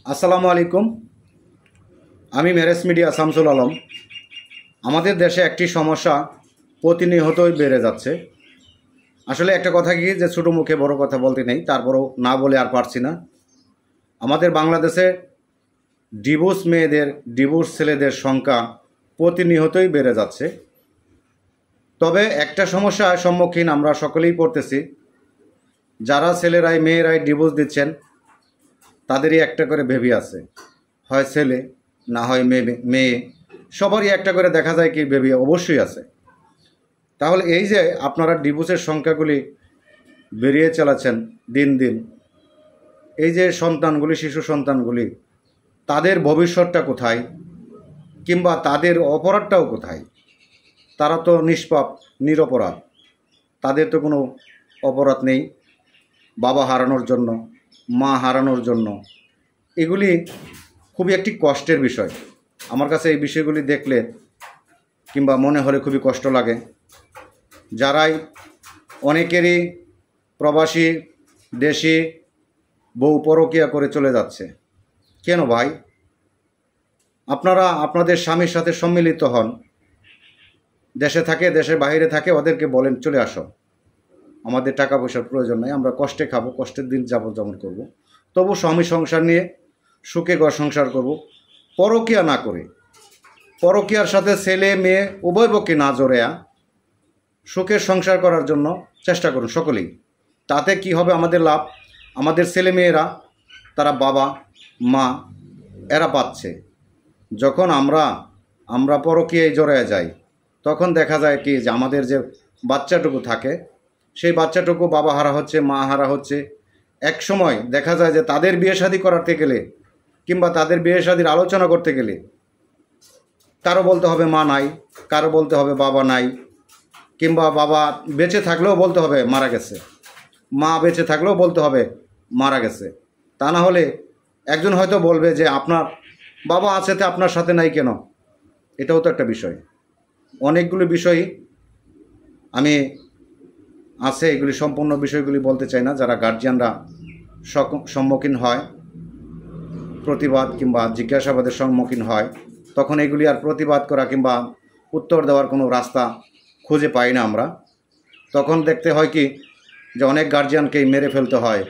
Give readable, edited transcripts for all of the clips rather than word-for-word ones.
আসসালামু আলাইকুম। আমি মেরেস মিডিয়া শামসুল আলম। আমাদের দেশে একটি সমস্যা প্রতিনিয়তই বেড়ে যাচ্ছে। আসলে একটা কথা কি যে ছোটো মুখে বড় কথা বলতে নেই, তারপরও না বলে আর পারছি না। আমাদের বাংলাদেশে ডিভোর্স ছেলেদের সংখ্যা প্রতিনিয়তই বেড়ে যাচ্ছে। তবে একটা সমস্যার সম্মুখীন আমরা সকলেই পড়তেছি। যারা মেয়েরাই ডিভোর্স দিচ্ছেন, তাদেরই একটা করে বেবি আছে, হয় ছেলে না হয় মেয়ে, সবারই একটা করে দেখা যায় কি বেবি অবশ্যই আছে। তাহলে এই যে আপনারা ডিভোর্সের সংখ্যাগুলি বেরিয়ে চালাচ্ছেন দিন দিন, এই যে সন্তানগুলি, শিশু সন্তানগুলি, তাদের ভবিষ্যৎটা কোথায়, কিংবা তাদের অপরাধটাও কোথায়? তারা তো নিষ্পাপ, নিরপরাধ, তাদের তো কোনো অপরাধ নেই। বাবা হারানোর জন্য, মা হারানোর জন্য, এগুলি খুবই একটি কষ্টের বিষয়। আমার কাছে এই বিষয়গুলি দেখলে কিংবা মনে হলে খুবই কষ্ট লাগে। যারাই অনেকেরই প্রবাসী দেশি বউ পরকীয়া করে চলে যাচ্ছে। কেন ভাই? আপনারা আপনাদের স্বামীর সাথে সম্মিলিত হন, দেশে থাকে, দেশের বাইরে থাকে, ওদেরকে বলেন চলে আসো, আমাদের টাকা পয়সার প্রয়োজন নেই, আমরা কষ্টে খাবো, কষ্টের দিন যাপন করব, তবু স্বামী সংসার নিয়ে সুখে ঘর সংসার করব, পরকীয়া না করে। পরকীয়ার সাথে ছেলে মেয়ে উভয় পক্ষে না জড়েয়া সুখের সংসার করার জন্য চেষ্টা করুন সকলেই। তাতে কি হবে? আমাদের লাভ। আমাদের ছেলে মেয়েরা, তারা বাবা মা এরা পাচ্ছে। যখন আমরা পরকীয়ায় জড়ায় যাই, তখন দেখা যায় কি যে আমাদের যে বাচ্চাটুকু থাকে, সেই বাচ্চাটুকু বাবা হারা হচ্ছে, মা হারা হচ্ছে। এক সময় দেখা যায় যে তাদের বিয়ে শাদী করাতে গেলে কিংবা তাদের বিয়ে শাদীর আলোচনা করতে গেলে কারো বলতে হবে মা নাই, কারো বলতে হবে বাবা নাই, কিংবা বাবা বেঁচে থাকলেও বলতে হবে মারা গেছে, মা বেঁচে থাকলেও বলতে হবে মারা গেছে। তা না হলে একজন হয়তো বলবে যে আপনার বাবা আছে তো আপনার সাথে নাই কেন? এটাও তো একটা বিষয়। অনেকগুলো বিষয় আমি আছে, এগুলি সম্পূর্ণ বিষয়গুলি বলতে চাই না। যারা গার্জিয়ানরা সম্মুখীন হয়, প্রতিবাদ কিংবা জিজ্ঞাসাবাদের সম্মুখীন হয়, তখন এগুলি আর প্রতিবাদ করা কিংবা উত্তর দেওয়ার কোনো রাস্তা খুঁজে পাই না আমরা। তখন দেখতে হয় কি যে অনেক গার্জিয়ানকেই মেরে ফেলতে হয়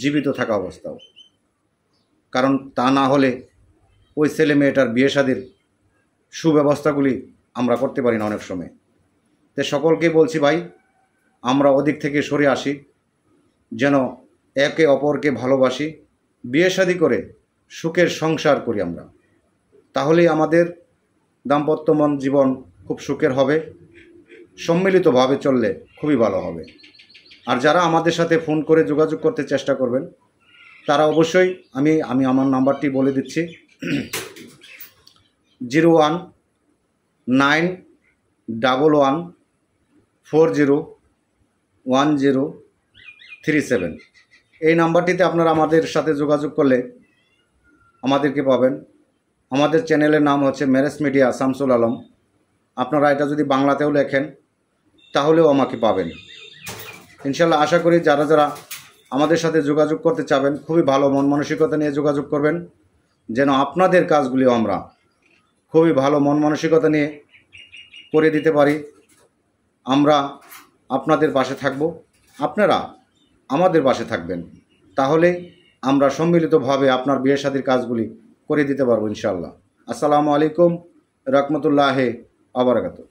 জীবিত থাকা অবস্থাও। কারণ তা না হলে ওই ছেলে মেয়েটার বিয়ে শাদীর সুব্যবস্থাগুলি আমরা করতে পারি না অনেক সময়। তো সকলকেই বলছি ভাই, আমরা ওদিক থেকে সরে আসি, যেন একে অপরকে ভালোবাসি, বিয়ে শাদী করে সুখের সংসার করি আমরা। তাহলেই আমাদের দাম্পত্যমন জীবন খুব সুখের হবে। সম্মিলিতভাবে চললে খুবই ভালো হবে। আর যারা আমাদের সাথে ফোন করে যোগাযোগ করতে চেষ্টা করবেন, তারা অবশ্যই আমি আমার নাম্বারটি বলে দিচ্ছি, 019114011037। এই নাম্বারটিতে আপনারা আমাদের সাথে যোগাযোগ করলে আমাদেরকে পাবেন। আমাদের চ্যানেলের নাম হচ্ছে মেরেস মিডিয়া শামসুল আলম। আপনারা এটা যদি বাংলাতেও লেখেন তাহলেও আমাকে পাবেন ইনশাল্লাহ। আশা করি যারা যারা আমাদের সাথে যোগাযোগ করতে চাবেন, খুবই ভালো মন মানসিকতা নিয়ে যোগাযোগ করবেন, যেন আপনাদের কাজগুলিও আমরা খুবই ভালো মন মানসিকতা নিয়ে করে দিতে পারি। আমরা আপনাদের পাশে থাকব, আপনারা আমাদের পাশে থাকবেন। তাহলে আমরা সম্মিলিতভাবে আপনার বিয়ে শাদীর কাজগুলি করে দিতে পারবো ইনশাআল্লাহ। আসসালামু আলাইকুম রহমতুল্লাহি ওয়া বারাকাতুহু।